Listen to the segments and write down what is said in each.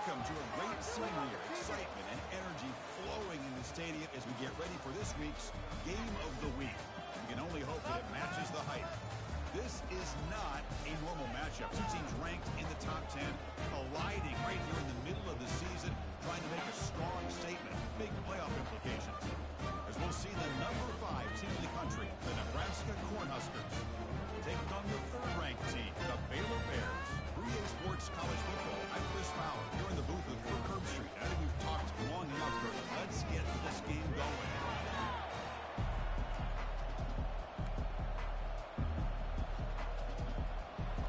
Welcome to a great scene here. Excitement and energy flowing in the stadium as we get ready for this week's Game of the Week. We can only hope that it matches the hype. This is not a normal matchup. Two teams ranked in the top 10, colliding right here in the middle of the season, trying to make a strong statement, big playoff implications. As we'll see the number 5 team in the country, the Nebraska Cornhuskers, taking on the third-ranked team, the Baylor Bears. 3A Sports College Football. I'm Chris Fowler here in the booth with Kirk Street. I think we've talked long enough, Kirk. Let's get this game going.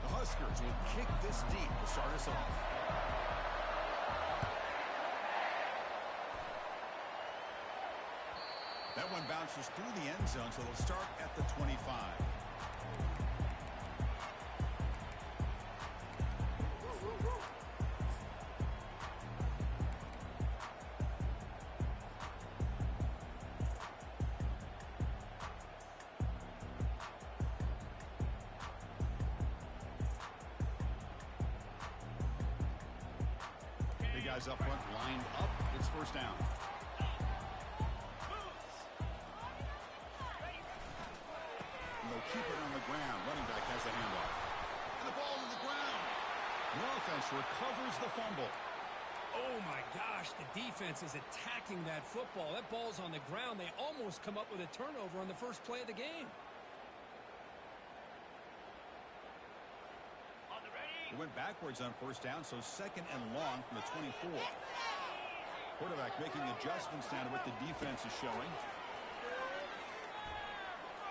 The Huskers will kick this deep to start us off. That one bounces through the end zone, so they'll start at the 25. Guys up front lined up. It's first down. And they'll keep it on the ground. Running back has the handoff. And the ball on the ground. The offense recovers the fumble. Oh my gosh, the defense is attacking that football. That ball's on the ground. They almost come up with a turnover on the first play of the game. He went backwards on first down, so second and long from the 24. Quarterback making adjustments now to what the defense is showing.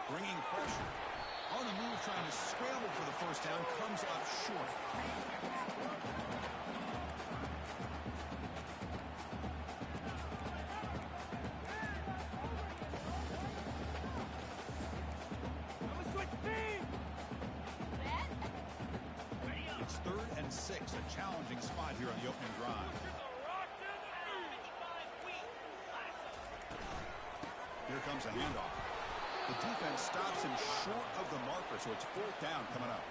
Bringing pressure. On the move, trying to scramble for the first down, comes up short. Third and 6, a challenging spot here on the opening drive. Here comes a handoff. The defense stops him short of the marker, so it's fourth down coming up.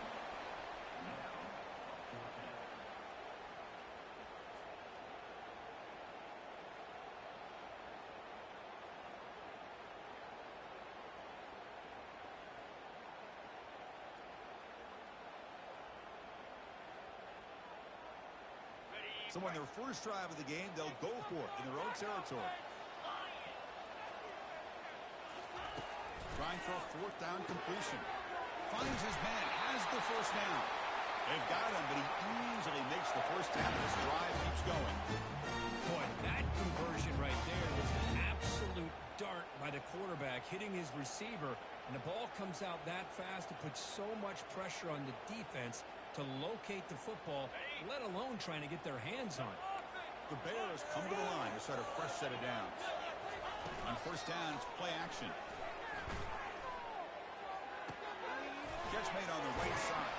So on their first drive of the game, they'll go for it in their own territory. Trying for a fourth down completion. Finds his man, has the first down. They've got him, but he easily makes the first down, and his drive keeps going. Boy, that conversion right there was an absolute dart by the quarterback, hitting his receiver, and the ball comes out that fast. It puts so much pressure on the defense to locate the football, let alone trying to get their hands on it. The Bears come to the line to start a fresh set of downs. On first down, it's play action. Catch made on the right side.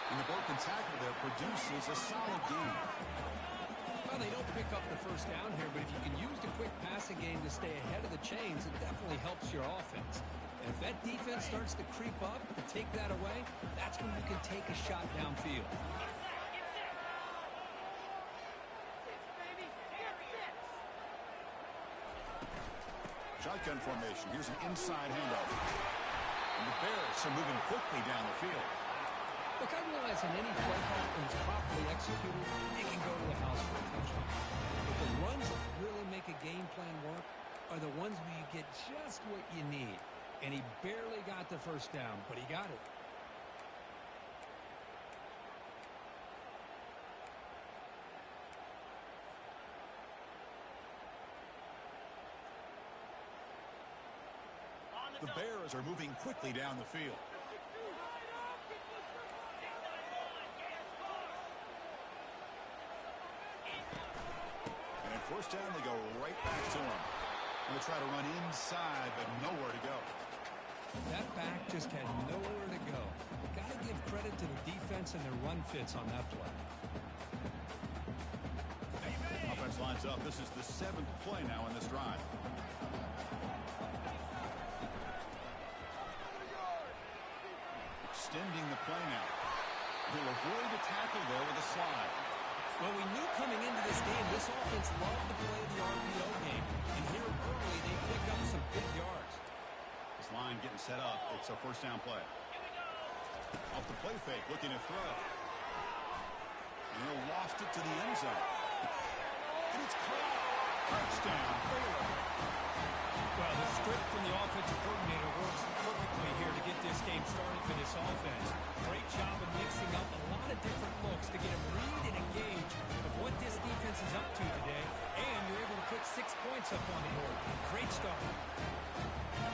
And the broken tackle there produces a solid gain. Well, they don't pick up the first down here, but if you can use the quick passing game to stay ahead of the chains, it definitely helps your offense. And if that defense starts to creep up to take that away, that's when you can take a shot downfield. Shotgun formation. Here's an inside handoff. And the Bears are moving quickly down the field. Look, I realize in any play call, when it's properly executed, it can go to the house for a touchdown. But the runs that really make a game plan work are the ones where you get just what you need. And he barely got the first down, but he got it. The Bears are moving quickly down the field. And at first down, they go right back to him. Going to try to run inside, but nowhere to go. That back just had nowhere to go. Got to give credit to the defense and their run fits on that play. Offense lines up. This is the 7th play now in this drive. Extending the play now. He'll avoid the tackle there with a slide. Well, we knew coming into this game, this offense loved to play the RPO game. And here early, they pick up some big yards. This line getting set up. It's a first down play. Off the play fake, looking to throw. And he'll loft it to the end zone. And it's caught. Touchdown, Baylor. Well, the script from the offensive coordinator works perfectly here to get this game started for this offense. Great job of mixing up a lot of different looks to get them read and engage of what this defense is up to today. And you're able to put 6 points up on the board. Great start.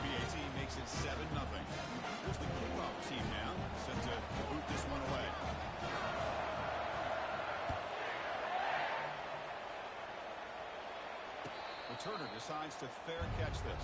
BAT makes it 7-0. Here's the kickoff team now, set to boot this one away. Turner decides to fair catch this.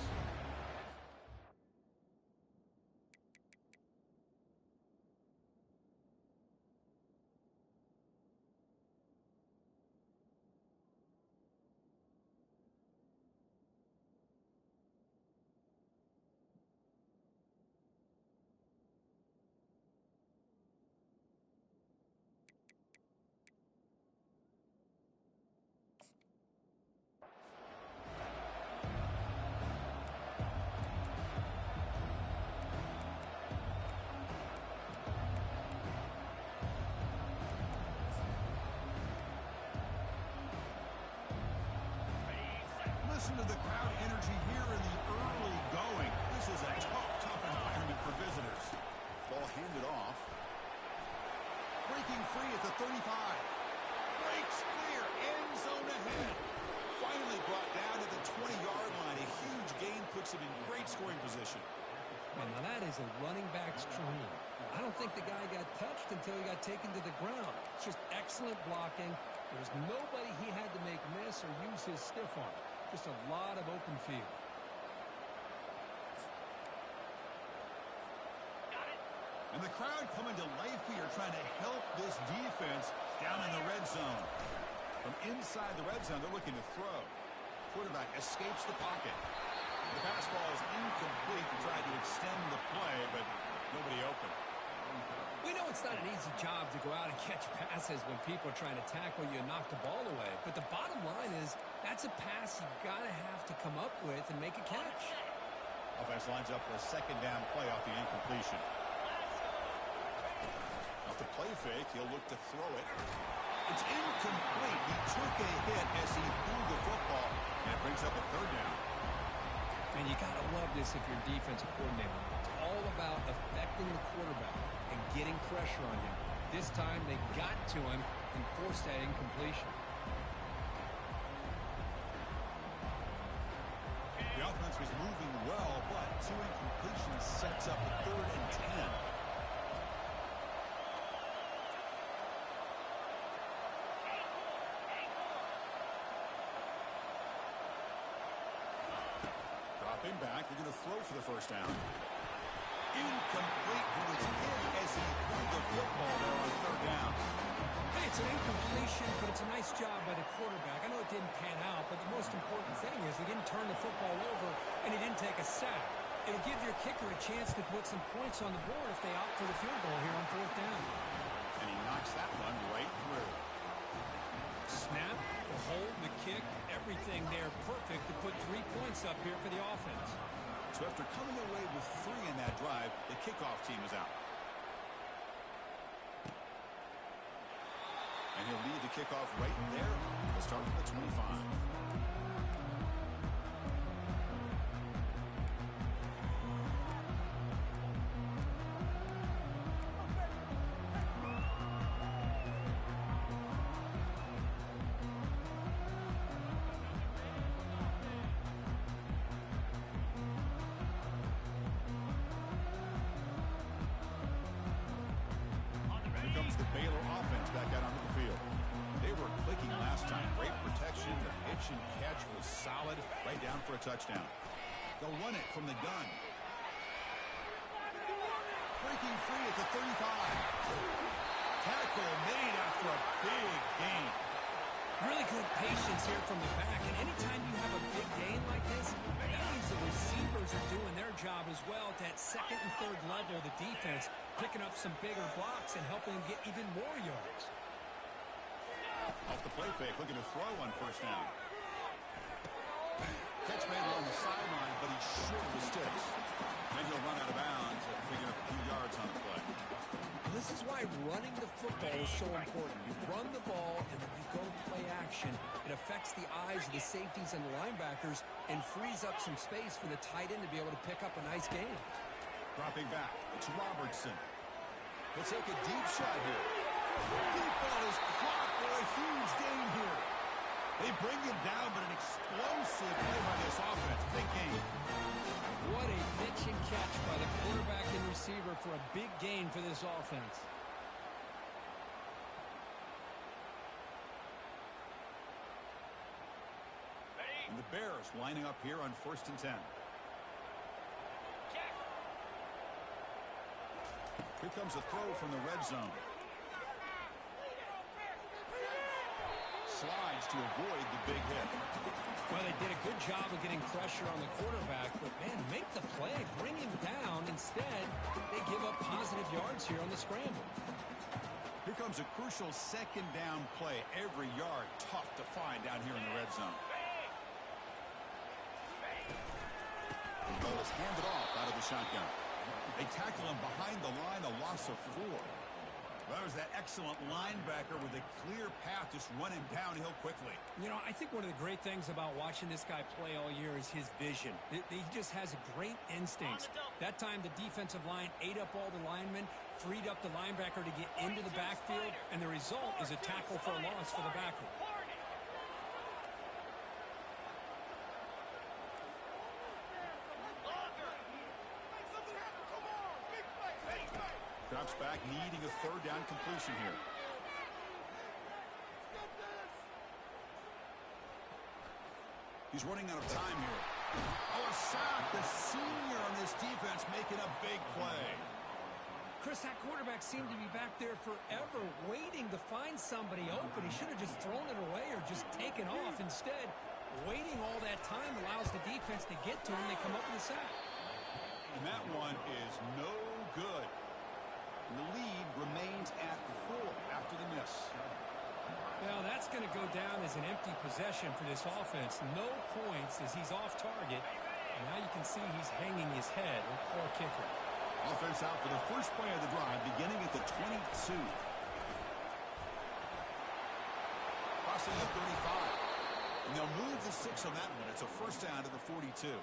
Listen to the crowd energy here in the early going. This is a tough environment for visitors. Ball handed off. Breaking free at the 35. Breaks clear. End zone ahead. Finally brought down at the 20-yard line. A huge gain puts him in great scoring position. Man, now that is a running back's dream. I don't think the guy got touched until he got taken to the ground. It's just excellent blocking. There's nobody he had to make miss or use his stiff arm. Just a lot of open field. And the crowd coming to life here, trying to help this defense down in the red zone. From inside the red zone, they're looking to throw. Quarterback escapes the pocket. The pass ball is incomplete. He tried to extend the play, but nobody open. We know it's not an easy job to go out and catch passes when people are trying to tackle you and knock the ball away. But the bottom line is that's a pass you've got to have to come up with and make a catch. Offense lines up for a second down play off the incompletion. Off the play fake, he'll look to throw it. It's incomplete. He took a hit as he threw the football, and it brings up a third down. And you got to love this if you're a defensive coordinator. It's all about affecting the quarterback and getting pressure on him. This time they got to him and forced that incompletion. The offense was moving well, but 2 incompletions sets up a 3rd and 10. Dropping back, they're going to throw for the first down. Incomplete. He was hit as he threw the football there on 3rd down. Hey, it's an incompletion, but it's a nice job by the quarterback. I know it didn't pan out, but the most important thing is he didn't turn the football over and he didn't take a sack. It'll give your kicker a chance to put some points on the board if they opt for the field goal here on 4th down. And he knocks that one right through. Snap, the hold, the kick, everything there perfect to put 3 points up here for the offense. So after coming away with 3 in that drive, the kickoff team is out. And he'll lead the kickoff right there. We'll start at the 25. Here comes the Baylor offense back out onto the field. They were clicking last time. Great protection. The pitch and catch was solid. Right down for a touchdown. They'll run it from the gun. Breaking free at the 35. Tackle made after a big gain. Really good patience here from the back. And anytime you have a big gain like this, that means the receivers are doing their job as well at that 2nd and 3rd level of the defense, picking up some bigger blocks and helping them get even more yards. A play fake, looking to throw on first down. Catch made along the sideline, but he's short of the sticks. Then he'll run out of bounds after picking up a few yards on the play. This is why running the football is so important. You run the ball, and then you go play action. It affects the eyes of the safeties and the linebackers and frees up some space for the tight end to be able to pick up a nice gain. Dropping back, it's Robertson. He'll take a deep shot here. Deep ball is caught for a huge gain here. They bring him down, but an explosive play by this offense. Big gain. What a pitch and catch by the quarterback and receiver for a big gain for this offense. And the Bears lining up here on 1st and 10. Here comes a throw from the red zone. Slides to avoid the big hit. Well, they did a good job of getting pressure on the quarterback, but, man, make the play. Bring him down. Instead, they give up positive yards here on the scramble. Here comes a crucial second down play. Every yard tough to find down here in the red zone. The ball is handed off out of the shotgun. They tackle him behind the line, a loss of 4. Well, there's that excellent linebacker with a clear path just running downhill quickly. You know, I think one of the great things about watching this guy play all year is his vision. He just has great instincts. That time, the defensive line ate up all the linemen, freed up the linebacker to get into the backfield, and the result is a tackle for a loss for the backer. Drops back, needing a 3rd down completion here. He's running out of time here. Oh, a sack. The senior on this defense making a big play. Chris, that quarterback seemed to be back there forever, waiting to find somebody open. He should have just thrown it away or just taken off. Instead, waiting all that time allows the defense to get to him. They come up with a sack. And that one is no good. The lead remains at 4 after the miss. Well, that's going to go down as an empty possession for this offense. No points as he's off target. And now you can see he's hanging his head. Poor kicker. Offense out for the first play of the drive, beginning at the 22. Crossing the 35. And they'll move the 6 on that one. It's a first down to the 42.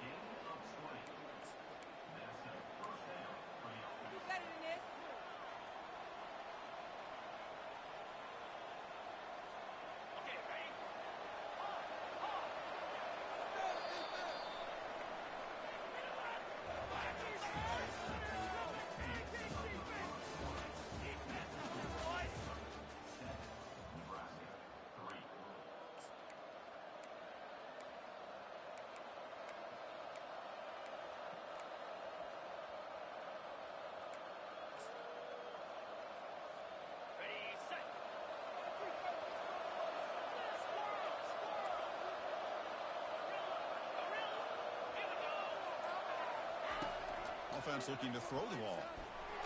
Offense looking to throw the ball.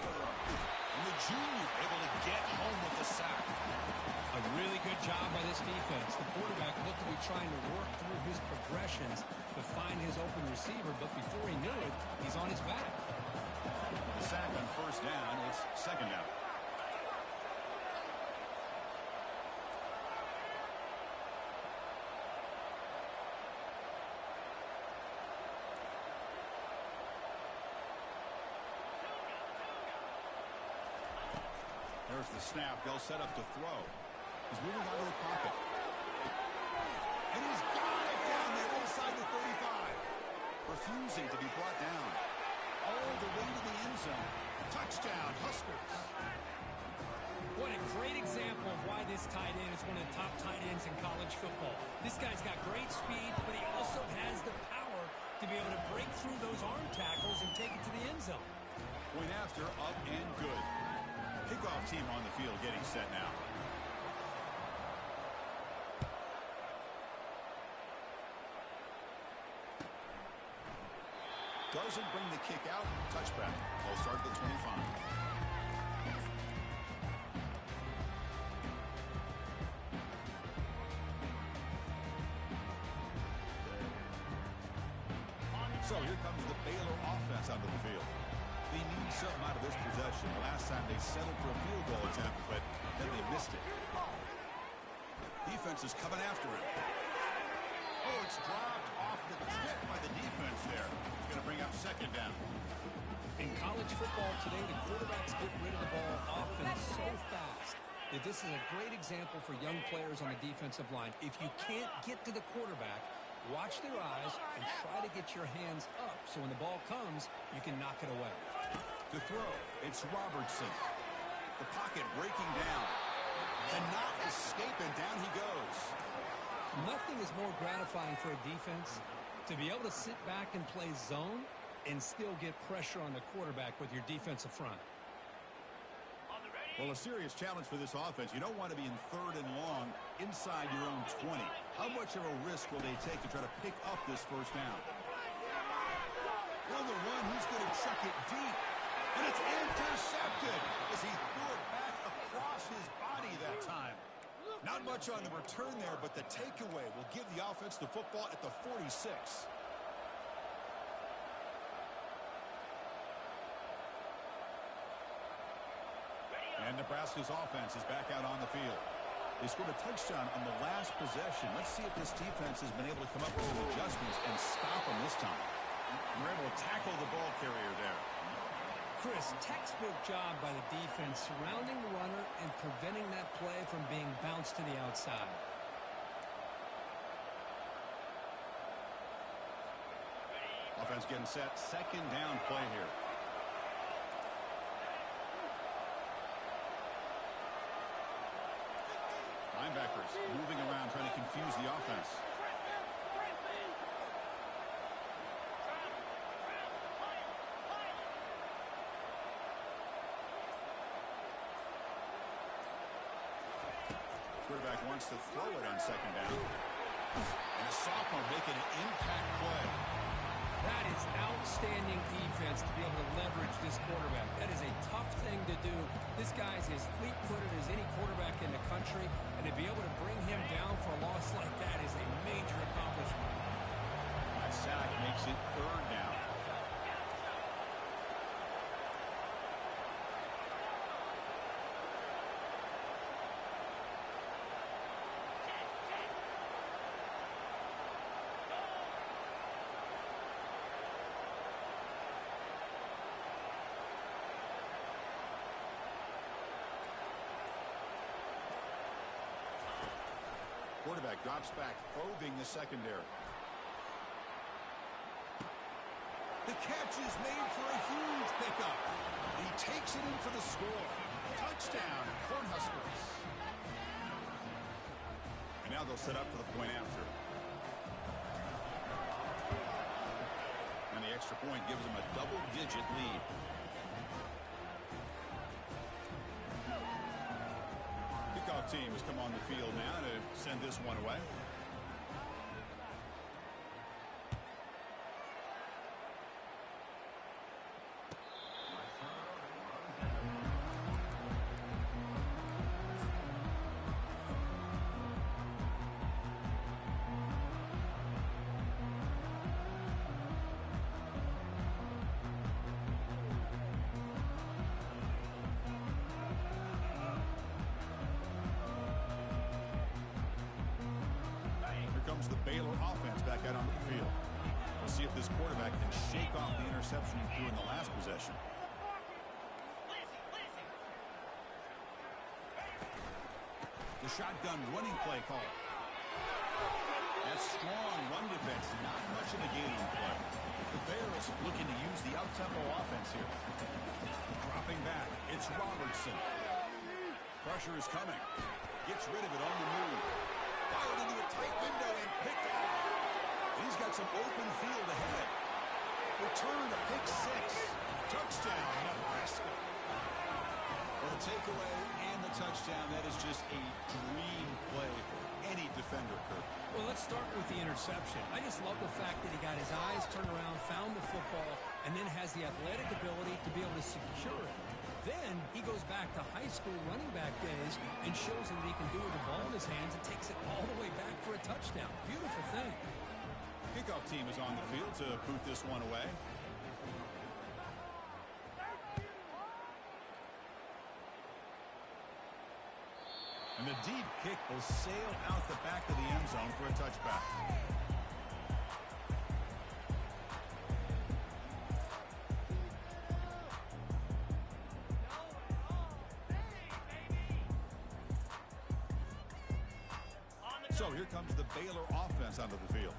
And the junior able to get home with the sack. A really good job by this defense. The quarterback looked to be trying to work through his progressions to find his open receiver, but before he knew it, he's on his back. The sack on first down. It's 2nd down. There's the snap. They'll set up to throw. He's moving out of the pocket. And he's got it down there inside the 35. Refusing to be brought down. All the way to the end zone. Touchdown, Huskers. What a great example of why this tight end is one of the top tight ends in college football. This guy's got great speed, but he also has the power to be able to break through those arm tackles and take it to the end zone. Point after, up and good. Kickoff team on the field getting set now. Doesn't bring the kick out. Touchback. Ball start at the 25. So here comes the Baylor offense onto the field. They need something out of this possession. Last time they settled for a field goal attempt, but then they missed it. Defense is coming after him. Oh, it's dropped off the tip by the defense there. It's going to bring up second down. In college football today, the quarterbacks get rid of the ball often so fast that this is a great example for young players on the defensive line. If you can't get to the quarterback, watch their eyes and try to get your hands up so when the ball comes, you can knock it away. To throw, it's Robertson. The pocket breaking down. Cannot escape, and down he goes. Nothing is more gratifying for a defense to be able to sit back and play zone and still get pressure on the quarterback with your defensive front. Well, a serious challenge for this offense. You don't want to be in 3rd and long inside your own 20. How much of a risk will they take to try to pick up this first down? On the run, who's going to chuck it deep? And it's intercepted as he threw it back across his body that time. Not much on the return there, but the takeaway will give the offense the football at the 46. And Nebraska's offense is back out on the field. They scored a touchdown on the last possession. Let's see if this defense has been able to come up with some adjustments and stop them this time. They're able to tackle the ball carrier there. Chris, textbook job by the defense surrounding the runner and preventing that play from being bounced to the outside. Offense getting set. Second down play here. Linebackers moving around trying to confuse the offense. Quarterback wants to throw it on second down. And a sophomore making an impact play. That is outstanding defense to be able to leverage this quarterback. That is a tough thing to do. This guy's as fleet-footed as any quarterback in the country, and to be able to bring him down for a loss like that is a major accomplishment. That sack makes it 3rd down. Quarterback drops back, probing the secondary. The catch is made for a huge pickup. He takes it in for the score. Touchdown, Cornhuskers. And now they'll set up for the point after. And the extra point gives them a double-digit lead. Kickoff team has come on the field now to send this one away. The Baylor offense back out onto the field. We'll see if this quarterback can shake off the interception he threw in the last possession. The shotgun running play call. That strong run defense, not much of a gaining play. The Bears looking to use the up-tempo offense here. Dropping back, it's Robertson. Pressure is coming. Gets rid of it on the move. Fired into a tight window and picked off. He's got some open field ahead. Return to pick 6. Touchdown, Nebraska. Well, the takeaway and the touchdown, that is just a dream play for any defender, Kirk. Well, let's start with the interception. I just love the fact that he got his eyes turned around, found the football, and then has the athletic ability to be able to secure it. Then he goes back to high school running back days and shows him that he can do it with the ball in his hands and takes it all the way back for a touchdown. Beautiful thing. Kickoff team is on the field to boot this one away. And the deep kick will sail out the back of the end zone for a touchback. So here comes the Baylor offense onto the field.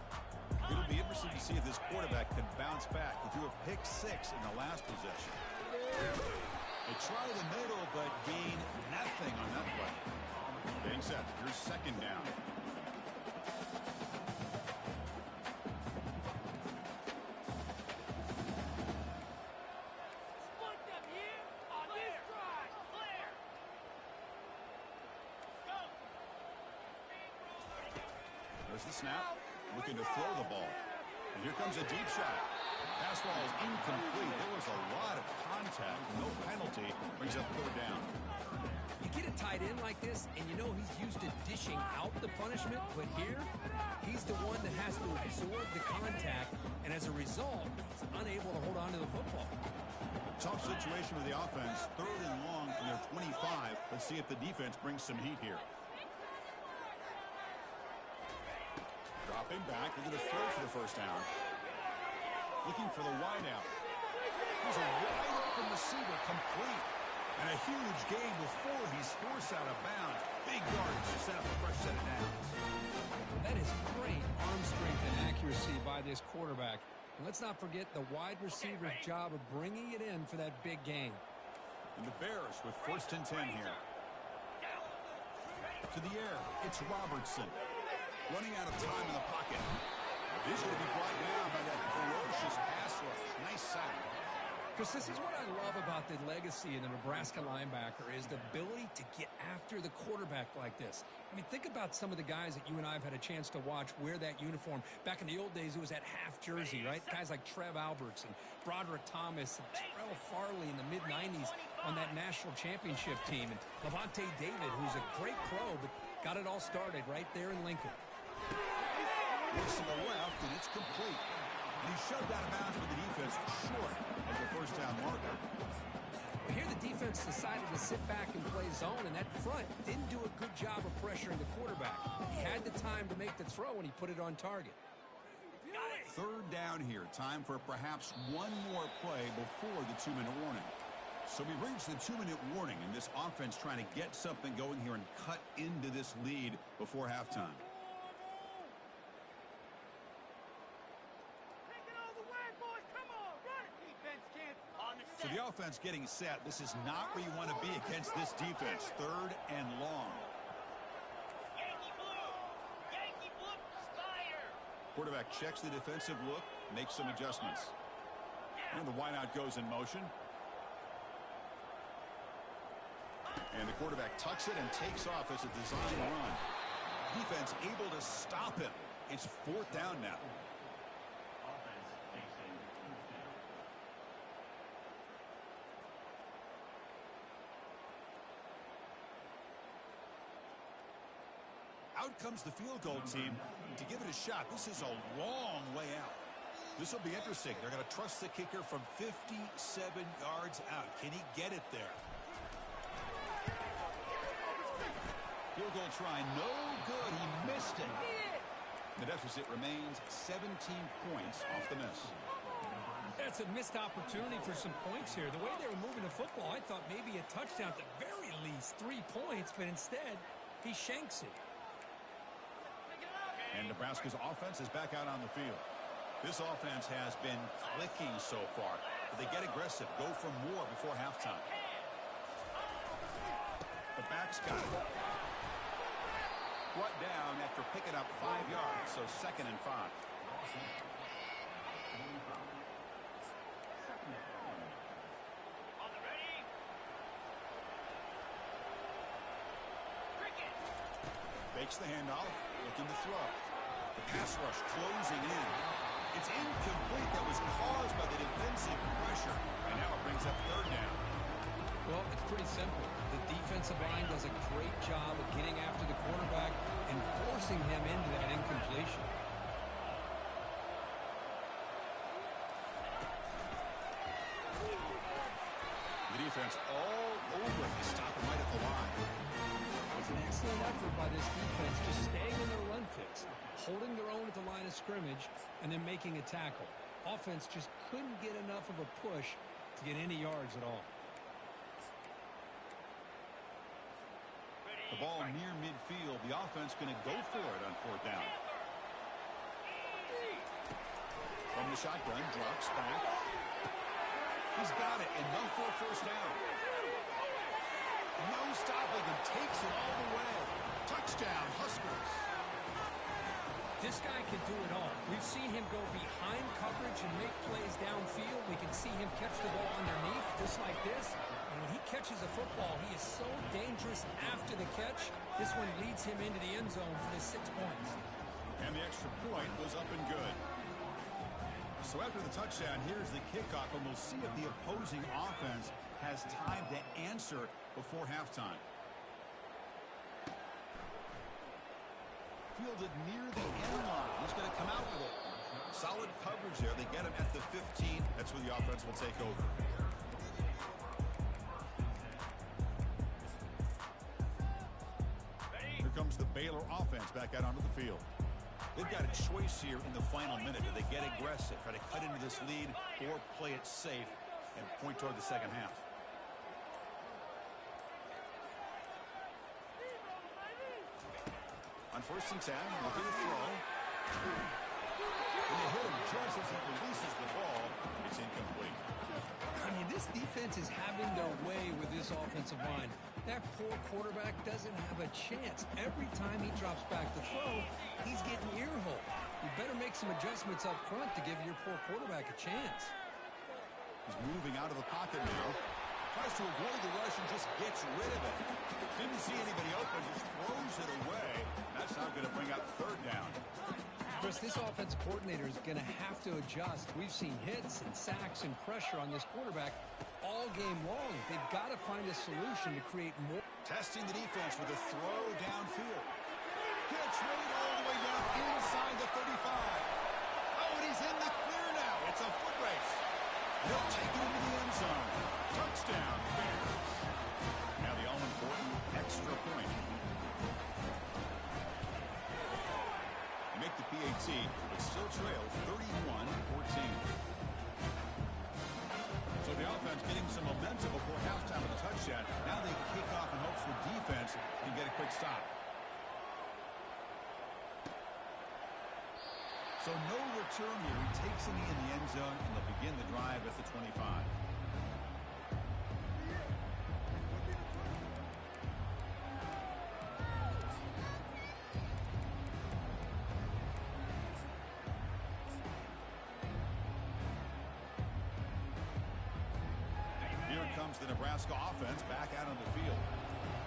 It'll be interesting to see if this quarterback can bounce back. He threw a pick 6 in the last possession. They try the middle, but gain nothing on that play. Being set, here's second down. There's the snap, looking to throw the ball. And here comes a deep shot. Pass ball is incomplete. There was a lot of contact. No penalty. Brings up third down. You get a tight end like this, and you know he's used to dishing out the punishment, but here, he's the one that has to absorb the contact, and as a result, he's unable to hold on to the football. Tough situation with the offense. Third and long from their 25. Let's see if the defense brings some heat here. Dropping back. They're going to throw for the first down. Looking for the wideout. There's a wide open receiver, complete. And a huge gain before he's forced out of bounds. Big yards to set up a fresh set of downs. That is great arm strength and accuracy by this quarterback. And let's not forget the wide receiver's job of bringing it in for that big gain. And the Bears with first and 10 here. To the air, it's Robertson. Running out of time in the pocket. He's going to be brought down by that ferocious pass rush. Nice sack. Because this is what I love about the legacy of the Nebraska linebacker is the ability to get after the quarterback like this. I mean, think about some of the guys that you and I have had a chance to watch wear that uniform. Back in the old days, it was that half jersey, right? Guys like Trev Alberts and Broderick Thomas and Terrell Farley in the mid-90s on that national championship team. And Levante David, who's a great pro, but got it all started right there in Lincoln. Looks to the left, and it's complete. And he's shoved out of bounds with the defense short of the first down marker. Well, here the defense decided to sit back and play zone, and that front didn't do a good job of pressuring the quarterback. He had the time to make the throw, and he put it on target. Third down here. Time for perhaps one more play before the 2-minute warning. So we've reached the 2-minute warning, and this offense trying to get something going here and cut into this lead before halftime. So the offense getting set. This is not where you want to be against this defense. Third and long. Yankee blue, fire. Quarterback checks the defensive look, makes some adjustments. And the wideout goes in motion. And the quarterback tucks it and takes off as a design run. Defense able to stop him. It's fourth down now. Out comes the field goal team to give it a shot. This is a long way out. This will be interesting. They're going to trust the kicker from 57 yards out. Can he get it there? Field goal try, no good. He missed it. The deficit remains 17 points off the miss. That's a missed opportunity for some points here. The way they were moving the football, I thought maybe a touchdown at the very least, 3 points, but instead he shanks it. And Nebraska's offense is back out on the field. This offense has been clicking so far. But they get aggressive, go for more before halftime. The back's got it. Brought down after picking up 5 yards, so second and 5. On the ready. Cricket. Fakes the handoff, looking to throw. The pass rush closing in. It's incomplete. That was caused by the defensive pressure. And now it brings up third down. Well, it's pretty simple. The defensive line does a great job of getting after the quarterback and forcing him into that incompletion. defense all over it to stop him right at the line. It's an excellent effort by this defense, just staying in their run fix, holding their own at the line of scrimmage, and then making a tackle. Offense just couldn't get enough of a push to get any yards at all. The ball near midfield. The offense going to go for it on 4th down. From the shotgun, drops back. He's got it, enough for a 1st down. No stopping him, takes it all the way. Touchdown, Huskers. This guy can do it all. We've seen him go behind coverage and make plays downfield. We can see him catch the ball underneath, just like this. And when he catches a football, he is so dangerous after the catch. This one leads him into the end zone for the 6 points. And the extra point was up and good. So after the touchdown, here's the kickoff, and we'll see if the opposing offense has time to answer before halftime. Fielded near the end line. He's going to come out with it. Solid coverage there. They get him at the 15. That's where the offense will take over. Here comes the Baylor offense back out onto the field. They've got a choice here in the final minute. Do they get aggressive, try to cut into this lead, or play it safe and point toward the second half? On 1st and 10, looking to throw. When they hit him just as he releases the ball, it's incomplete. I mean, this defense is having their way with this offensive line. That poor quarterback doesn't have a chance. Every time he drops back to throw, he's getting ear-hole. You better make some adjustments up front to give your poor quarterback a chance. He's moving out of the pocket now. Tries to avoid the rush and just gets rid of it. Didn't see anybody open, just throws it away. That's now going to bring up 3rd down. Chris, this offensive coordinator is going to have to adjust. We've seen hits and sacks and pressure on this quarterback all game long. They've got to find a solution to create more. Testing the defense with a throw downfield. Gets right all the way down inside the 35. Oh, and he's in the clear now. It's a foot race. He'll take it into the end zone. Touchdown, Bears. Now the all-important extra point. Make the PAT, but still trail 31-14. So the offense getting some momentum before halftime with a touchdown. Now they kick off in hopes the defense can get a quick stop. So no return here. He takes a knee in the end zone, and they'll begin the drive at the 25. The Nebraska offense back out on the field.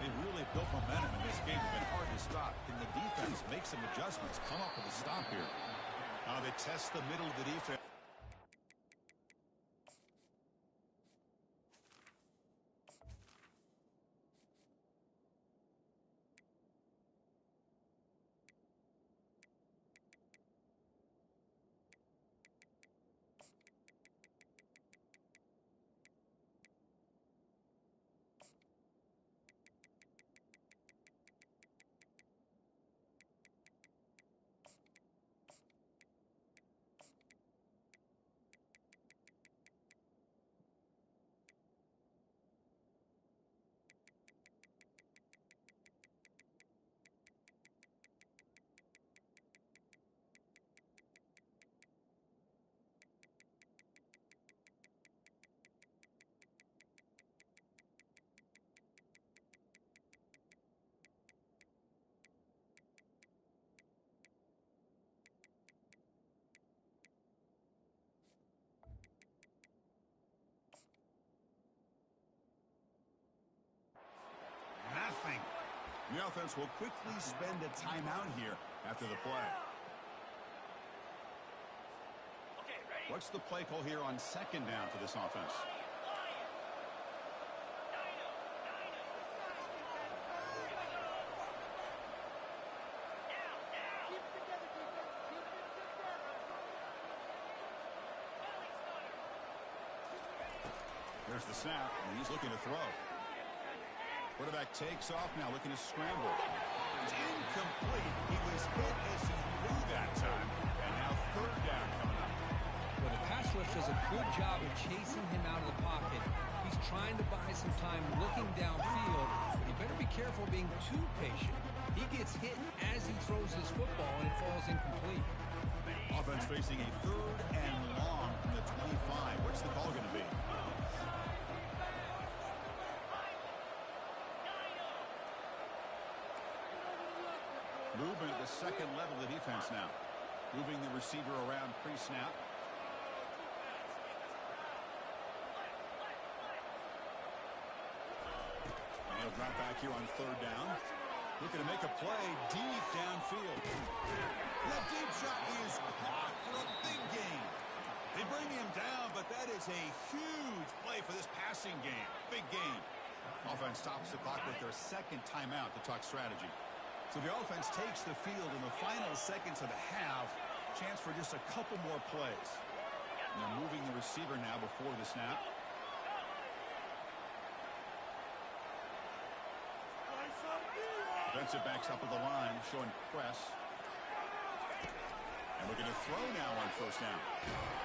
They've really built momentum in this game. It's been hard to stop. Can the defense make some adjustments, come up with a stop here? They test the middle of the defense. The offense will quickly spend a timeout here after the play. What's the play call here on 2nd down for this offense? They're There's the snap, and he's looking to throw. Quarterback takes off now, looking to scramble. It's incomplete. He was hit as he threw that time. And now third down coming up. Well, the pass rush does a good job of chasing him out of the pocket. He's trying to buy some time looking downfield. You better be careful being too patient. He gets hit as he throws his football, and it falls incomplete. Offense facing a third and long from the 25. What's the call going to be? Movement at the second level of the defense now. Moving the receiver around pre-snap. And he'll drop back here on third down. Looking to make a play deep downfield. That deep shot is caught for a big gain. They bring him down, but that is a huge play for this passing game. Big gain. Offense stops the clock with their second timeout to talk strategy. So the offense takes the field in the final seconds of the half. Chance for just a couple more plays. And they're moving the receiver now before the snap. Defensive backs up at the line, showing press. And we're going to throw now on first down.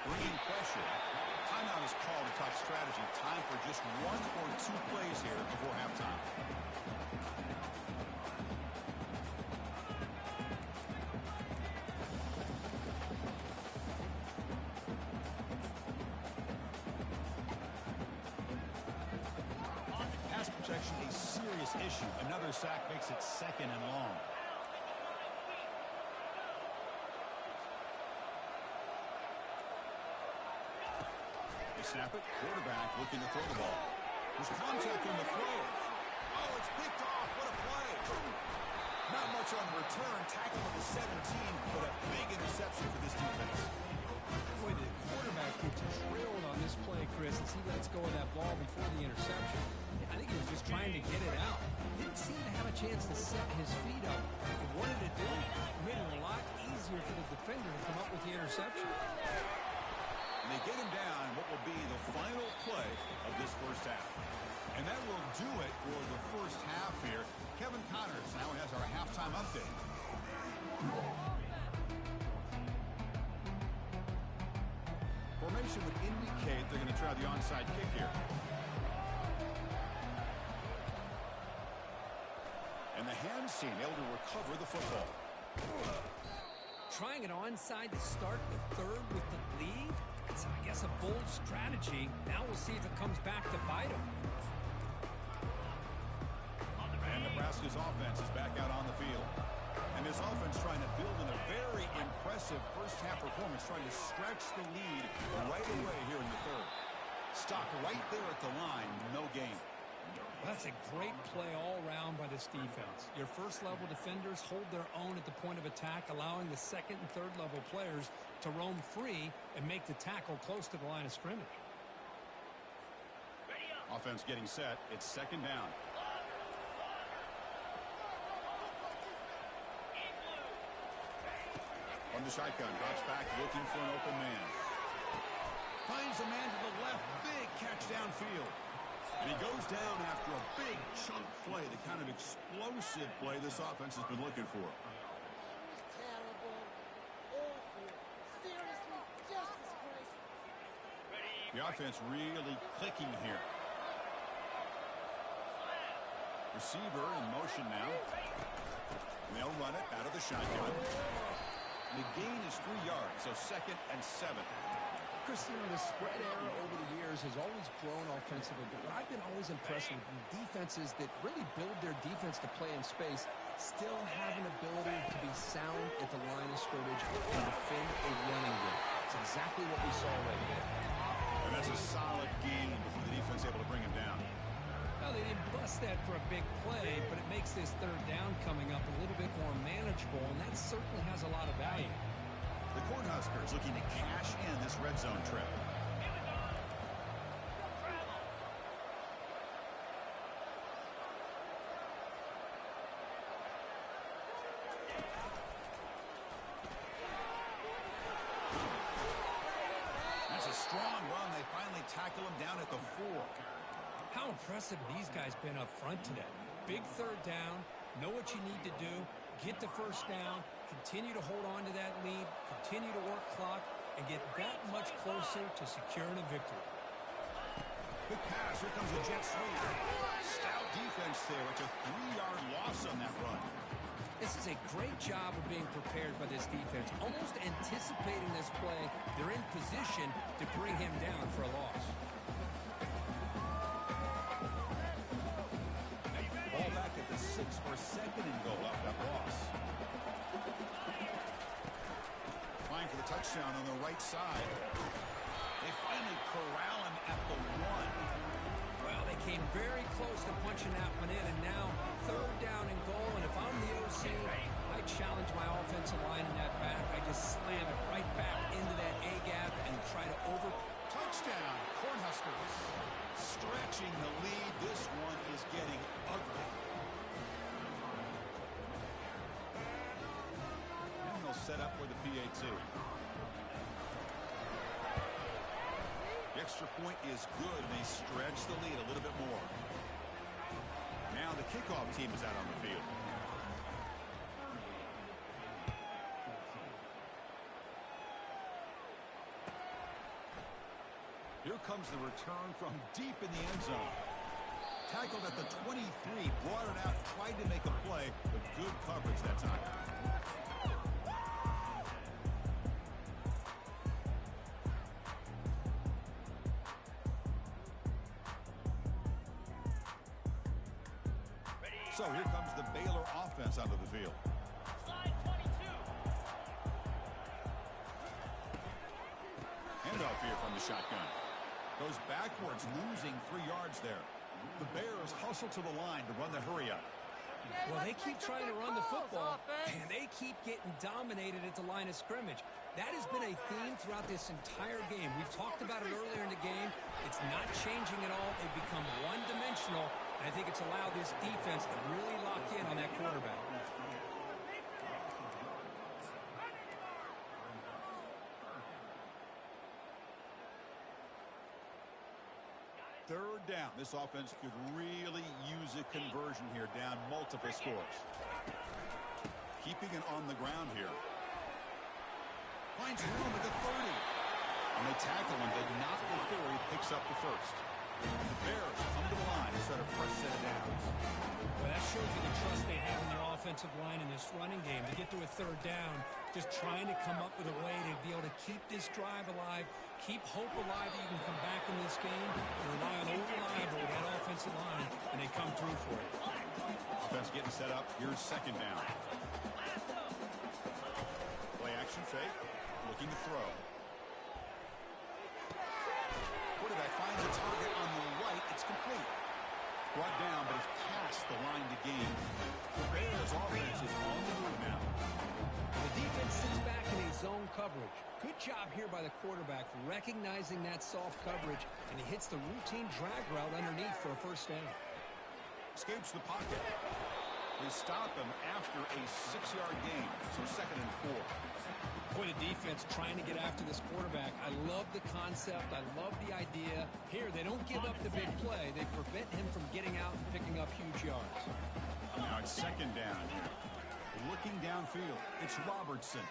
Bringing pressure. Timeout is called to talk strategy. Time for just one or two plays here before halftime. Pass protection, a serious issue. Another sack makes it second and long. They snap it. Quarterback looking to throw the ball. There's contact on the throw. Oh, it's picked off. What a play. Not much on the return. Tackle at the 17, but a big interception for this defense. Boy, the quarterback gets drilled on this play, Chris, as he lets go of that ball before the interception. I think he was just trying to get it out. Didn't seem to have a chance to set his feet up. He wanted to do it. Made it a lot easier for the defender to come up with the interception. And they get him down in what will be the final play of this first half. And that will do it for the first half here. Kevin Connors now has our halftime update. Formation would indicate they're going to try the onside kick here. And the hand seam able to recover the football. Trying it onside to start the third with the lead. It's, I guess, a bold strategy. Now we'll see if it comes back to bite him. And Nebraska's offense is back out on the field. And this offense trying to build in a very impressive first-half performance, trying to stretch the lead right away here in the third. Stock right there at the line, no gain. Well, that's a great play all around by this defense. Your first-level defenders hold their own at the point of attack, allowing the second and third-level players to roam free and make the tackle close to the line of scrimmage. Offense getting set. It's second down. From the shotgun, drops back, looking for an open man. Finds a man to the left. Big catch downfield. And he goes down after a big chunk play, the kind of explosive play this offense has been looking for. Terrible, awful, seriously, just disgraceful. The offense really clicking here. Receiver in motion now. And they'll run it out of the shotgun. The gain is 3 yards, so second and 7. Chris, the spread era over the years has always grown offensively, but what I've been always impressed with defenses that really build their defense to play in space still have an ability to be sound at the line of scrimmage and defend a running game. It's exactly what we saw right there. And that's a solid gain before the defense able to bring him down. Well, they didn't bust that for a big play, but it makes this third down coming up a little bit more manageable, and that certainly has a lot of value. The Cornhuskers looking to cash in this red zone trip. That's a strong run. They finally tackle him down at the 4. How impressive these guys been up front today. Big third down, know what you need to do, get the first down, continue to hold on to that lead, continue to work clock, and get that much closer to securing a victory. Quick pass. Here comes a jet sweep. Stout defense there. It's a 3-yard loss on that run. This is a great job of being prepared by this defense. Almost anticipating this play, they're in position to bring him down for a loss. Ball back at the 6 for second and goal out that loss. Trying for the touchdown on the right side. They finally corral him at the 1. Well, they came very close to punching that one in, and now third down and goal. And if I'm the OC, I challenge my offensive line in that back. I just slam it right back into that A-gap and try to over. Touchdown, Cornhuskers. Stretching the lead. This one is getting ugly. And they'll set up for the PAT. The extra point is good, and they stretch the lead a little bit more. Now the kickoff team is out on the field. Here comes the return from deep in the end zone. Tackled at the 23, brought it out, tried to make a play, but good coverage that time. So here comes the Baylor offense onto the field. Slide 22. Handoff here from the shotgun. Goes backwards, losing 3 yards there. The Bears hustle to the line to run the hurry up. Well, they keep trying to run the football, and they keep getting dominated at the line of scrimmage. That has been a theme throughout this entire game. We've talked about it earlier in the game. It's not changing at all. They've become one-dimensional, and I think it's allowed this defense to really lock in on that quarterback. Third down. This offense could really use a conversion here, down multiple scores. Keeping it on the ground here. Finds room at the 30. And they tackle him, but not before he picks up the first. The Bears come to the line and set a fresh set of downs. Well, that shows you the trust they have in their offensive line in this running game. To get to a third down, just trying to come up with a way to be able to keep this drive alive, keep hope alive that you can come back in this game. You rely on unreliable that offensive line, and they come through for it. Offense getting set up. Here's second down. Play action fake. Looking to throw. Quarterback finds a target on the right. It's complete. Brought down, but it's past the line to gain. The Bears offense is on the move now. The defense sits back in a zone coverage. Good job here by the quarterback recognizing that soft coverage, and he hits the routine drag route underneath for a first down. Escapes the pocket. They stop him after a 6-yard gain, so second and 4. Boy, the defense trying to get after this quarterback. I love the concept. I love the idea. Here, they don't give up the big play. They prevent him from getting out and picking up huge yards. Now it's second down here. Looking downfield, it's Robertson.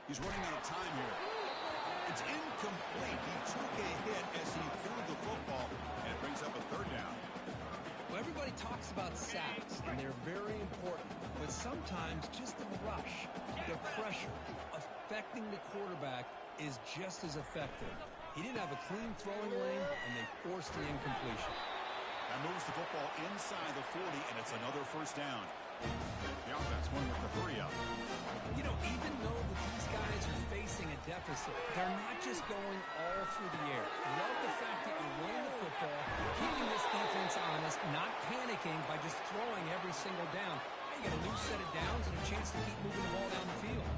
He's running out of time here. It's incomplete. He took a hit as he threw the football, and it brings up a third down. Well, everybody talks about sacks, and they're very important. But sometimes just the rush, the pressure, affecting the quarterback is just as effective. He didn't have a clean throwing lane, and they forced the incompletion. That moves the football inside the 40, and it's another first down. The offense going with the hurry up. You know, even though that these guys are facing a deficit, they're not just going all through the air. Love the fact that you're running the football, keeping this defense honest, not panicking by just throwing every single down. Now you get a new set of downs and a chance to keep moving the ball down the field.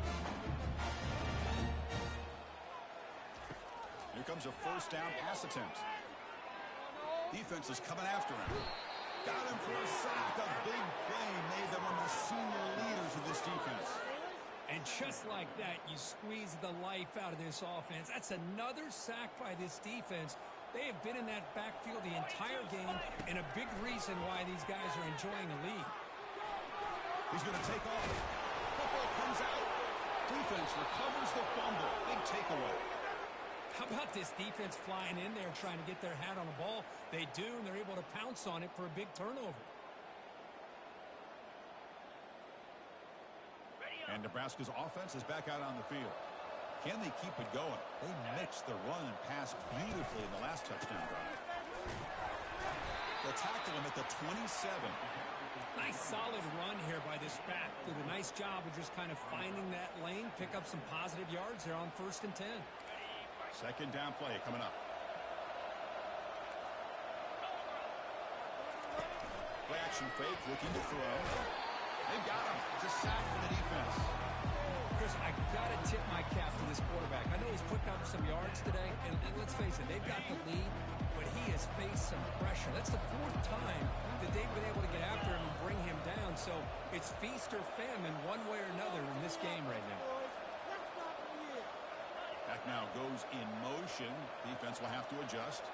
Here comes a first down pass attempt. Defense is coming after him. Got him for a sack. A big play made them one of the senior leaders of this defense. And Just like that, you squeeze the life out of this offense. That's another sack by this defense. They have been in that backfield the entire game, and a big reason why these guys are enjoying the lead. He's going to take off. Football comes out. Defense recovers the fumble. Big takeaway. How about this defense flying in there trying to get their hat on the ball? They do, and they're able to pounce on it for a big turnover. And Nebraska's offense is back out on the field. Can they keep it going? They mixed the run and pass beautifully in the last touchdown drive. They'll tackle him at the 27. Nice solid run here by this back. Did a nice job of just kind of finding that lane, pick up some positive yards there on 1st and 10. Second down play coming up. Play action fake, looking to throw. They've got him. It's a sack for the defense. Chris, I got to tip my cap to this quarterback. I know he's putting up some yards today, and let's face it, they've got the lead, but he has faced some pressure. That's the 4th time that they've been able to get after him and bring him down. So it's feast or famine one way or another in this game right now. Back now goes in motion. Defense will have to adjust.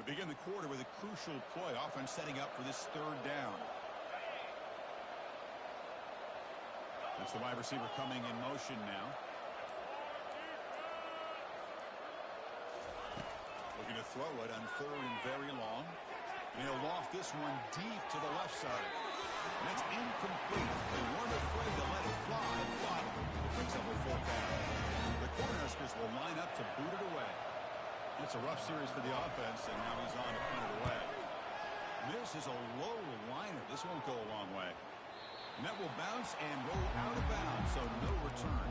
We begin the quarter with a crucial play. Offense setting up for this 3rd down. That's the wide receiver coming in motion now. Looking to throw it on 3rd and very long. And he'll loft this one deep to the left side. And that's incomplete. They weren't afraid to let it fly, but it brings up a 4th down. The Cornhuskers will line up to boot it away. It's a rough series for the offense, and now he's on to punt it away. This is a low liner. This won't go a long way. And that will bounce and roll out of bounds, so no return.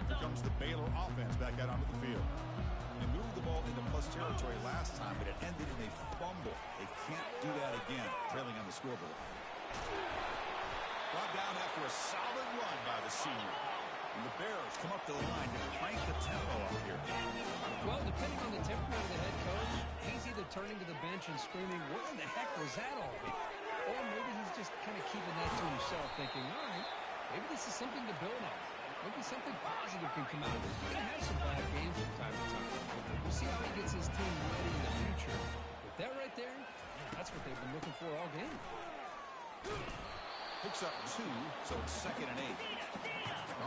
Here comes the Baylor offense back out onto the field. They moved the ball into plus territory last time, but it ended in a fumble. They can't do that again, trailing on the scoreboard. Brought down after a solid run by the senior. And the Bears come up to the line to crank the tempo up here. Well, depending on the temperament of the head coach, he's either turning to the bench and screaming, "Where the heck was that all?" Or maybe he's just kind of keeping that to himself, thinking, all right, maybe this is something to build on. Maybe something positive can come out of this. He's going to have some bad games from time to time. We'll see how he gets his team ready in the future. But that right there, that's what they've been looking for all game. Picks up 2, so it's 2nd and 8.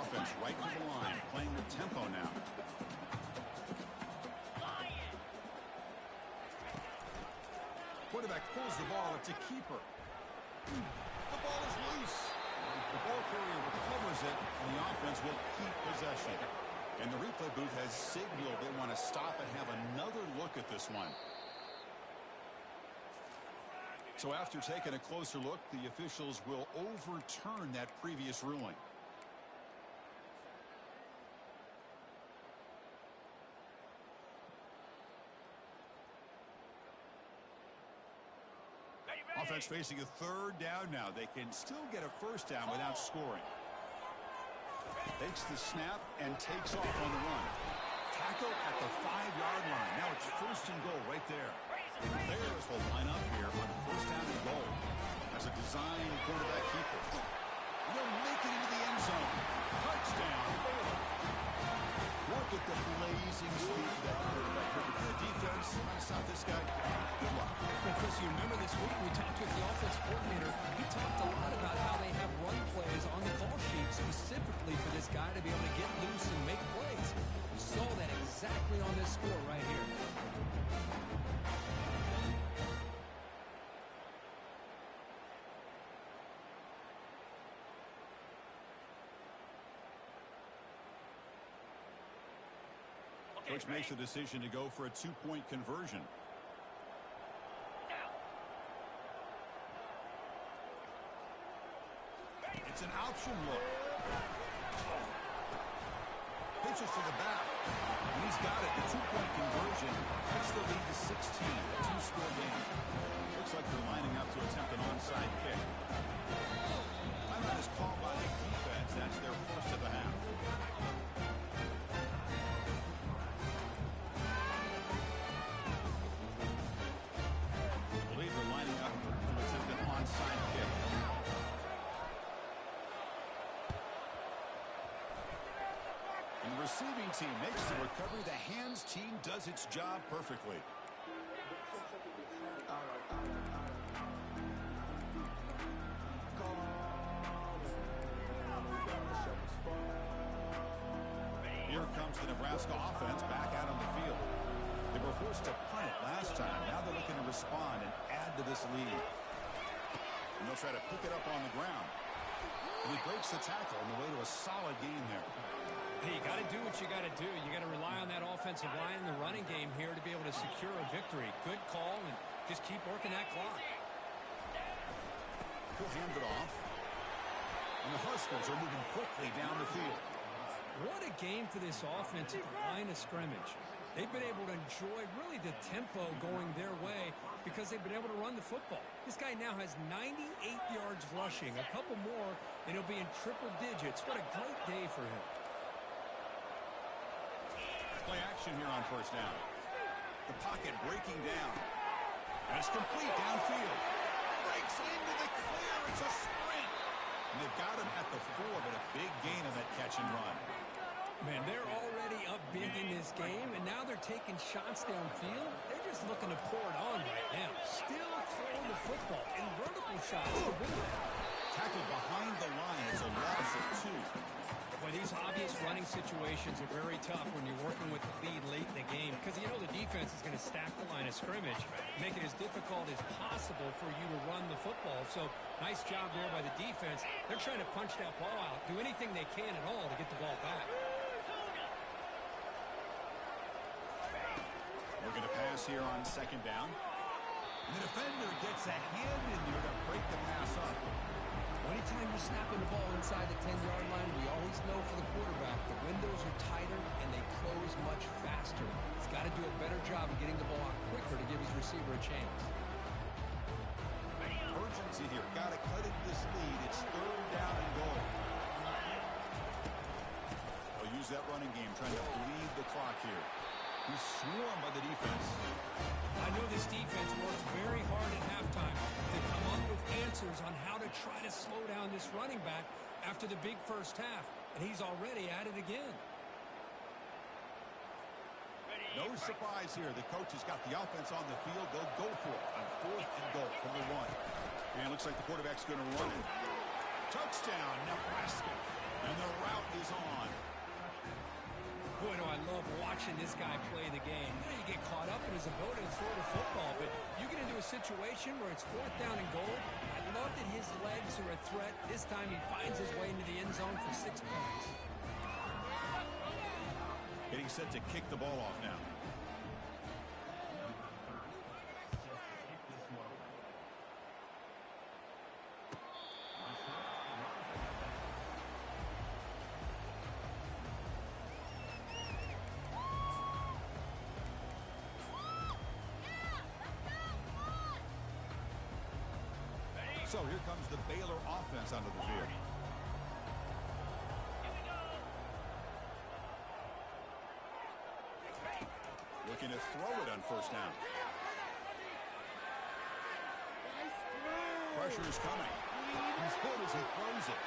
Offense right to the line, playing the tempo now. Quarterback pulls the ball. It's a keeper. The ball is loose. The ball carrier recovers it, and the offense will keep possession. And the replay booth has signaled they want to stop and have another look at this one. So after taking a closer look, the officials will overturn that previous ruling. Offense facing a 3rd down now. They can still get a 1st down without scoring. Takes the snap and takes off on the run. Tackle at the 5-yard line. Now it's 1st and goal right there. Bears will line up here on 1st down and goal. As a design quarterback keeper. They'll make it into the end zone. Touchdown, Baylor. Look at the blazing speed of that quarterback. If you're a defense, trying to stop this guy, good luck. Well, Chris, you remember this week we talked with the offense coordinator. He talked a lot about how they have run plays on the call sheet specifically for this guy to be able to get loose and make plays. We saw that exactly on this score right here. Coach makes the decision to go for a two-point conversion. It's an option look. Pitches to the back. And he's got it. The two-point conversion cuts the lead to 16. A two-score game. Looks like they're lining up to attempt an onside kick. Timeout is called by the defense. That's their first of the half. I believe they're lining up to attempt an onside kick. And the receiving team makes the recovery. The hands team does its job perfectly. Here comes the Nebraska offense back out on the field. They were forced to punt it last time. Now they're looking to respond and add to this lead. And they'll try to pick it up on the ground. And he breaks the tackle on the way to a solid gain there. Hey, you got to do what you got to do. You got to rely on that offensive line in the running game here to be able to secure a victory. Good call, and just keep working that clock. He'll hand it off. And the Huskers are moving quickly down the field. What a game for this offense at the line of scrimmage. They've been able to enjoy really the tempo going their way because they've been able to run the football. This guy now has 98 yards rushing. A couple more, and he'll be in triple digits. What a great day for him. Play action here on first down. The pocket breaking down. And it's complete downfield. Breaks into the clear. It's a sprint. And they've got him at the 4, but a big gain on that catch and run. Man, they're already up big in this game, and now they're taking shots downfield. They're just looking to pour it on right now. Still throwing the football in vertical shots to win it. Tackled behind the line. It's a loss of 2. Boy, these obvious running situations are very tough when you're working with the lead late in the game because you know the defense is going to stack the line of scrimmage, make it as difficult as possible for you to run the football. So nice job there by the defense. They're trying to punch that ball out, do anything they can at all to get the ball back. We're going to pass here on second down. And the defender gets a hand in there to break the pass up. Anytime you're snapping the ball inside the 10-yard line, we always know for the quarterback the windows are tighter and they close much faster. He's got to do a better job of getting the ball out quicker to give his receiver a chance. Urgency here. Got to cut into this lead. It's third down and goal. They'll use that running game, trying to bleed the clock here. He's swarmed by the defense. I know this defense works very hard at halftime to come up with answers on how to try to slow down this running back after the big first half, and he's already at it again. No surprise here. The coach has got the offense on the field. They'll go for it on fourth and goal from the 1. And it looks like the quarterback's going to run it. Touchdown, Nebraska. And the route is on. Boy, do I love watching this guy play the game. You know, you get caught up in his ability to throw the football, but you get into a situation where it's fourth down and goal. I love that his legs are a threat. This time he finds his way into the end zone for 6 points. Getting set to kick the ball off now. So here comes the Baylor offense onto the field. Looking to throw it on first down. Pressure is coming. He's hit as he throws it.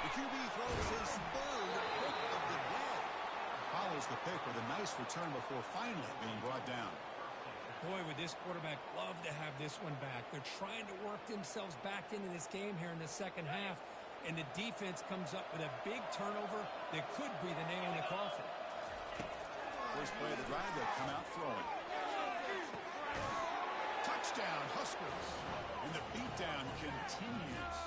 The QB throws his third pick of the day. Follows the pick with a nice return before finally being brought down. Boy, would this quarterback love to have this one back. They're trying to work themselves back into this game here in the second half, and the defense comes up with a big turnover that could be the nail in the coffin. First play of the drive, they'll come out throwing. Touchdown, Huskers. And the beatdown continues.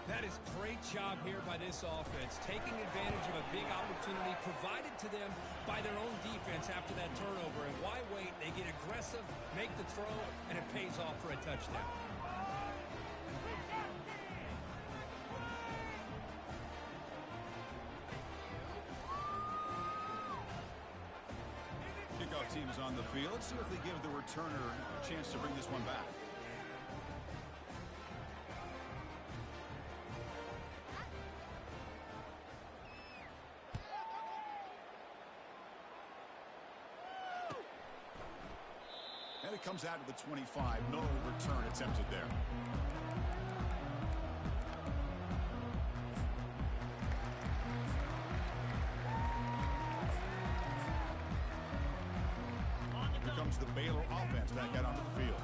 That is this. Great job here by this offense, taking advantage of a big opportunity provided to them by their own defense after that turnover. And why wait? They get aggressive, make the throw, and it pays off for a touchdown. Kickoff team is on the field. Let's see if they give the returner a chance to bring this one back. And it comes out to the 25. No return attempted there. Here comes the Baylor offense back out onto the field.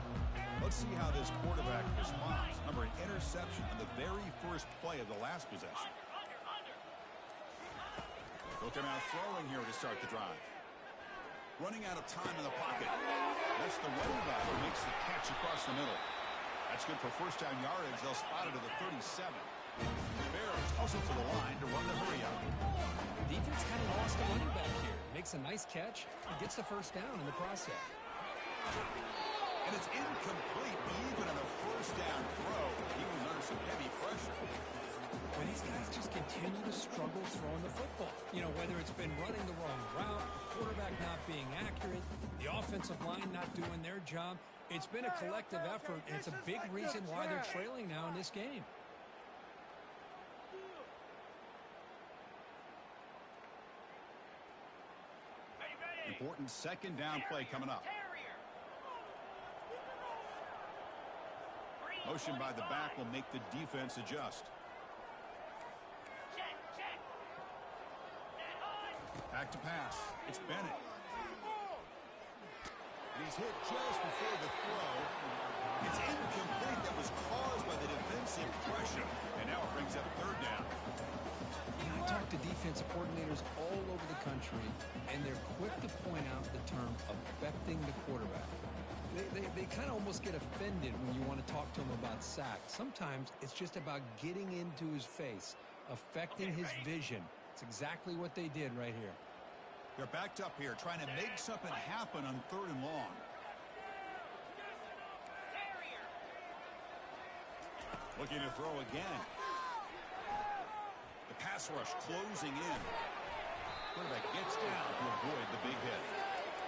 Let's see how this quarterback responds. Remember, an interception on the very first play of the last possession. They'll come out throwing here to start the drive. Running out of time in the pocket. That's the running back who makes the catch across the middle. That's good for first down yardage. They'll spot it at the 37. The Bears hustle to the line to run the hurry up. Defense kind of lost a running back here. Makes a nice catch and gets the first down in the process. And it's incomplete. Even on a first down throw, he was under some heavy pressure. Well, these guys just continue to struggle throwing the football. You know, whether it's been running the wrong route, the quarterback not being accurate, the offensive line not doing their job. It's been a collective effort, and it's a big reason why they're trailing now in this game. Important second down play coming up. Motion by the back will make the defense adjust. Back to pass. It's Bennett. And he's hit just before the throw. It's incomplete. That was caused by the defensive pressure. And now it brings up third down. You know, I talk to defensive coordinators all over the country, and they're quick to point out the term affecting the quarterback. They kind of almost get offended when you want to talk to them about sacks. Sometimes it's just about getting into his face, affecting his vision. It's exactly what they did right here. They're backed up here, trying to make something happen on third and long. Looking to throw again. The pass rush closing in. Quarterback gets down to avoid the big hit.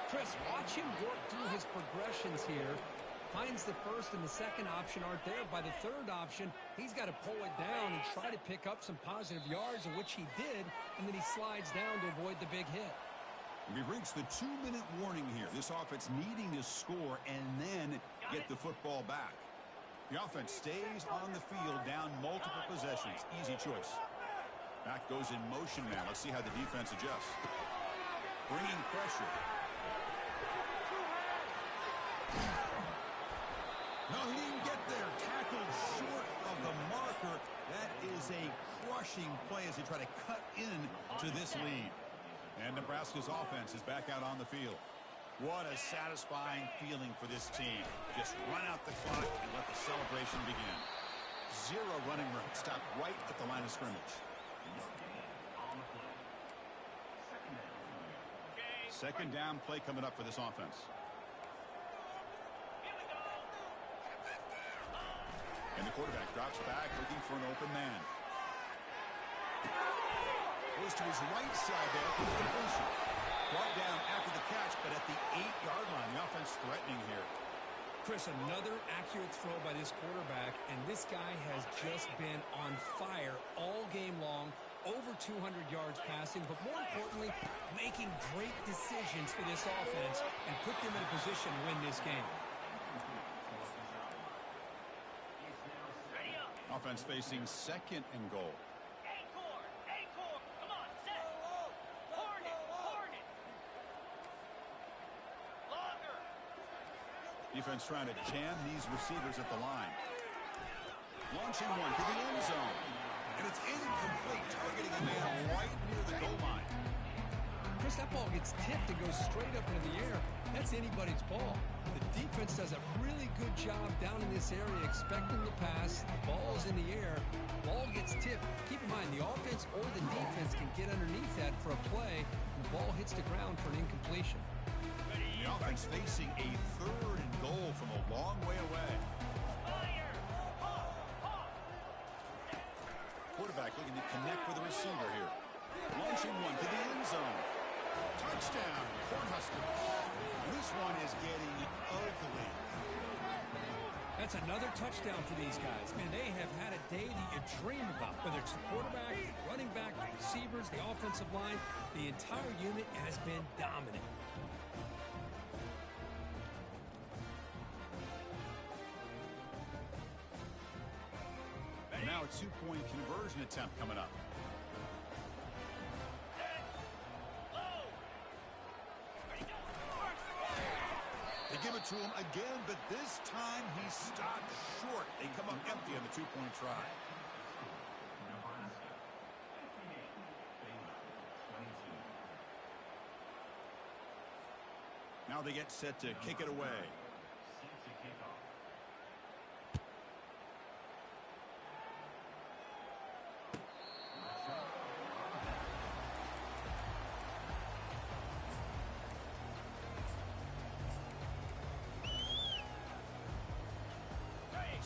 Chris, watch him work through his progressions here. Finds the first and the second option aren't there. By the third option, he's got to pull it down and try to pick up some positive yards, of which he did, and then he slides down to avoid the big hit. We've reached the 2-minute warning here. This offense needing to score and then get the football back. The offense stays on the field, down multiple possessions. Easy choice. Back goes in motion now. Let's see how the defense adjusts. Bringing pressure. No, he didn't get there. Tackled short of the marker. That is a crushing play as they try to cut in to this lead. And Nebraska's offense is back out on the field. What a satisfying feeling for this team. Just run out the clock and let the celebration begin. Zero running room. Stop right at the line of scrimmage. Second down play coming up for this offense. And the quarterback drops back looking for an open man. Goes to his right side there for the completion. Brought down after the catch, but at the 8-yard line. The offense threatening here. Chris, another accurate throw by this quarterback, and this guy has just been on fire all game long. Over 200 yards passing, but more importantly, making great decisions for this offense and put them in a position to win this game. Offense facing second and goal. Come on, set. Hornet. Longer. Defense trying to jam these receivers at the line. Launching one to the end zone. And it's incomplete, targeting a man right near the goal line. Chris, that ball gets tipped and goes straight up into the air. That's anybody's ball. The defense does a really good job job down in this area, expecting the pass. The ball is in the air. Ball gets tipped. Keep in mind, the offense or the defense can get underneath that for a play, and the ball hits the ground for an incompletion. The offense facing a 3rd and goal from a long way away. Quarterback looking to connect with the receiver here. Launching one to the end zone. Touchdown, Cornhuskers. This one is getting ugly. That's another touchdown for these guys. Man, they have had a day that you dream about. Whether it's the quarterback, the running back, the receivers, the offensive line, the entire unit has been dominant. Now a 2-point conversion attempt coming up. They give it to him again, but this time he stopped short. They come up empty on the 2-point try. Nebraska, 58, Baylor, 22. Now they get set to kick it away. Set to kick off.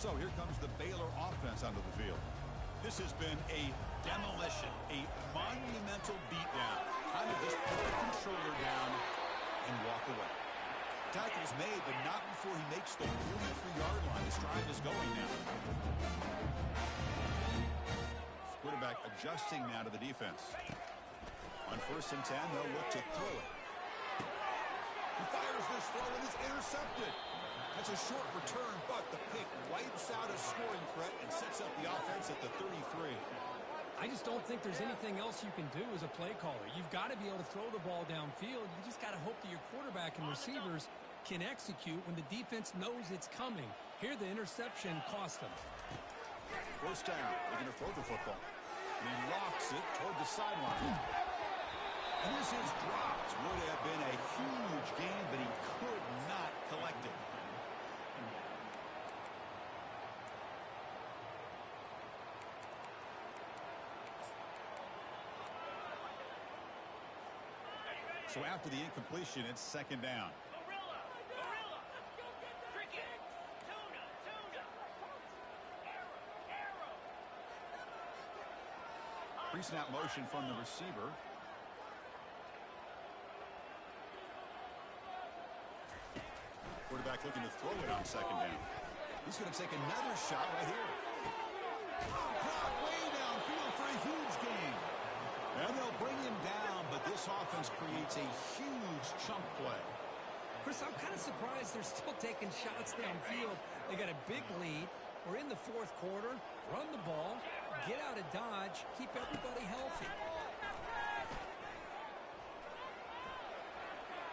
So here comes the Baylor offense onto the field. This has been a demolition, a monumental beatdown. Time to just put the controller down and walk away. Tackle's made, but not before he makes the 43-yard line. This drive is going now. Quarterback adjusting now to the defense. On 1st and 10, they'll look to throw it. He fires this throw and it's intercepted. That's a short return, but the pick wipes out a scoring threat and sets up the offense at the 33. I just don't think there's anything else you can do as a play caller. You've got to be able to throw the ball downfield. You just got to hope that your quarterback and receivers can execute when the defense knows it's coming. Here, the interception cost them. 1st down. They're going to throw the football. And he locks it toward the sideline. And this is dropped. Would have been a huge gain, but he could not collect it. So after the incompletion, it's 2nd down. Pre-snap motion from the receiver. Quarterback looking to throw it on 2nd down. He's going to take another shot right here. Caught way downfield for a huge gain. And they'll bring him down, but this offense creates a huge chunk play. Chris, I'm kind of surprised they're still taking shots downfield. They got a big lead. We're in the 4th quarter. Run the ball, get out of Dodge, keep everybody healthy.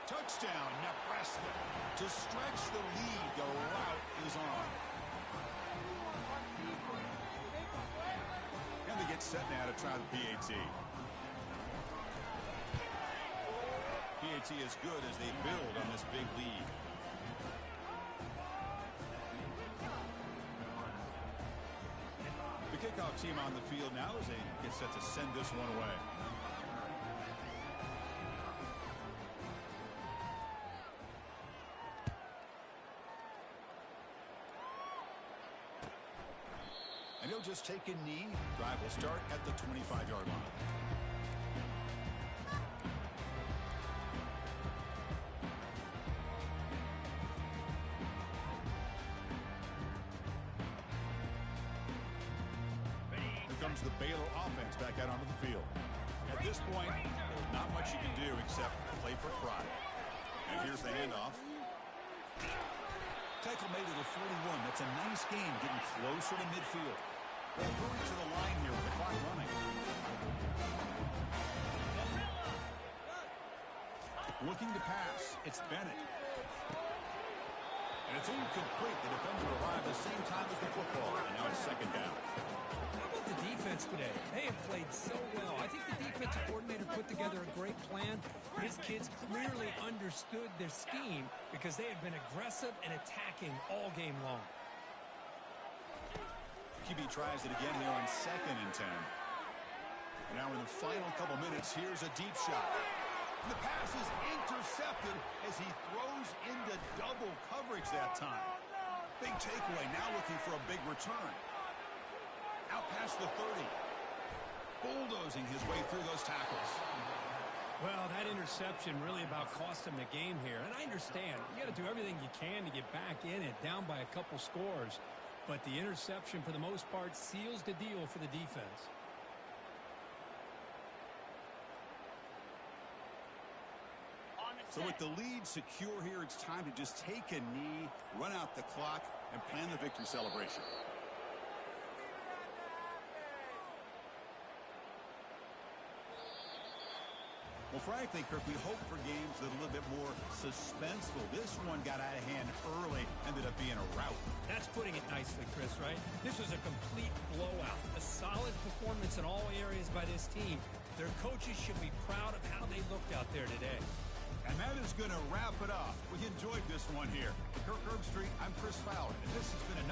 Touchdown, Nebraska. To stretch the lead, the route is on. And they get set now to try the PAT. PAT is good as they build on this big lead. The kickoff team on the field now as they get set to send this one away. And he'll just take a knee. Drive will start at the 25-yard line. Comes the Baylor offense back out onto the field. At this point, there's not much you can do except play for pride. And here's the handoff. Tackle made to the 41. That's a nice game, getting closer to midfield. They'll hurry to the line here with the clock running. Looking to pass. It's Bennett. And it's incomplete. The defender arrived the same time as the football. And now it's 2nd down. The defense today. Hey, have played so well. I think the defensive coordinator put together a great plan. His kids clearly understood their scheme because they have been aggressive and attacking all game long. QB tries it again here on 2nd and 10. Now in the final couple minutes, here's a deep shot. The pass is intercepted as he throws into double coverage that time. Big takeaway, now looking for a big return. Out past the 30. Bulldozing his way through those tackles. Well, that interception really about cost him the game here. And I understand. You got to do everything you can to get back in it, down by a couple scores. But the interception, for the most part, seals the deal for the defense. So with the lead secure here, it's time to just take a knee, run out the clock, and plan the victory celebration. Well, frankly, Kirk, we hope for games that are a little bit more suspenseful. This one got out of hand early, ended up being a rout. That's putting it nicely, Chris, right? This was a complete blowout. A solid performance in all areas by this team. Their coaches should be proud of how they looked out there today. And that is going to wrap it up. We enjoyed this one here. For Kirk Herbstreit, I'm Chris Fowler, and this has been